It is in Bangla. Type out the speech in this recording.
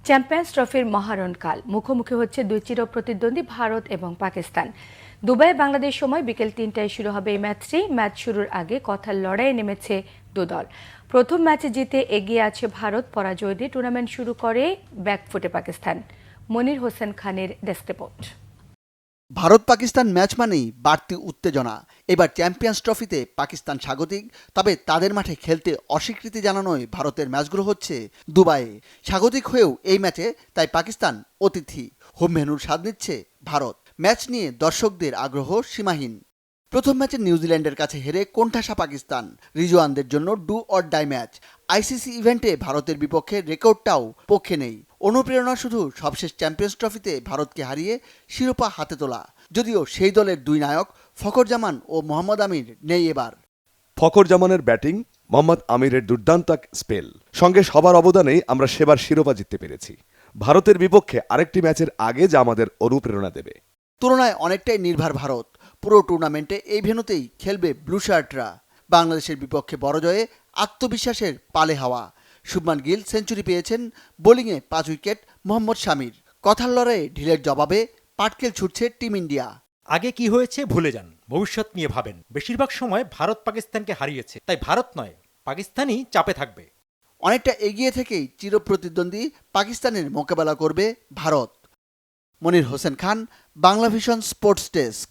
চ্যাম্পিয়ন্স ট্রফির মহারণকাল মুখোমুখি হচ্ছে দুই চিরপ্রতিদ্বন্দ্বী ভারত এবং পাকিস্তান। দুবাই বাংলাদেশ সময় বিকেল ৩টায় শুরু হবে এই ম্যাচটি। ম্যাচ শুরুর আগে কথার লড়াইয়ে নেমেছে দু দল। প্রথম ম্যাচে জিতে এগিয়ে আছে ভারত, পরাজয় দিয়ে টুর্নামেন্ট শুরু করে ব্যাকফুটে পাকিস্তান। মনির হোসেন খানের desk report. Bharat Pakistan match মানেই বাড়তি উত্তেজনা। এবার চ্যাম্পিয়ন্স ট্রফিতে পাকিস্তান স্বাগতিক, তবে তাদের মাঠে খেলতে অস্বীকৃতি জানানোয় ভারতের ম্যাচগুলো হচ্ছে দুবাইয়ে। স্বাগতিক হয়েও এই ম্যাচে তাই পাকিস্তান অতিথি। হোম ভেন্যুর স্বাদ নিচ্ছে ভারত। ম্যাচ নিয়ে দর্শকদের আগ্রহ সীমাহীন। প্রথম ম্যাচে নিউজিল্যান্ডের কাছে হেরে কোণঠাসা পাকিস্তান। রিজওয়ানদের জন্য do or die match. ICC ইভেন্টে ভারতের বিপক্ষে রেকর্ডটাও পক্ষে নেই। অনুপ্রেরণা শুধু সবশেষ চ্যাম্পিয়ন্স ট্রফিতে ভারতকে হারিয়ে শিরোপা হাতে তোলা। যদিও সেই দলের দুই নায়ক ফখর জামান ও মোহাম্মদ আমির নেই এবার। ফখর জামানের ব্যাটিং, মোহাম্মদ আমিরের দুর্দান্ত স্পেল, সঙ্গে সবার অবদানেই আমরা সেবার শিরোপা জিততে পেরেছি। ভারতের বিপক্ষে আরেকটি ম্যাচের আগে যা আমাদের অনুপ্রেরণা দেবে। তুলনায় অনেকটাই নির্ভর ভারত। পুরো টুর্নামেন্টে এই ভেন্যুতেই খেলবে ব্লু শার্টরা। বাংলাদেশের বিপক্ষে বড় জয়ে আত্মবিশ্বাসের পালে হাওয়া। শুভমান গিল সেঞ্চুরি পেয়েছেন, বোলিংয়ে 5 উইকেট মোহাম্মদ শামির। কথার লড়াইয়ে ঢিলের জবাবে পাটকেল ছুটছে টিম ইন্ডিয়া। আগে কি হয়েছে ভুলে যান, ভবিষ্যৎ নিয়ে ভাবেন। বেশিরভাগ সময় ভারত পাকিস্তানকে হারিয়েছে, তাই ভারত নয় পাকিস্তানই চাপে থাকবে। অনেকটা এগিয়ে থেকেই চিরপ্রতিদ্বন্দ্বী পাকিস্তানের মোকাবেলা করবে Bharat. Monir Hossain Khan, Bangla vision sports desk.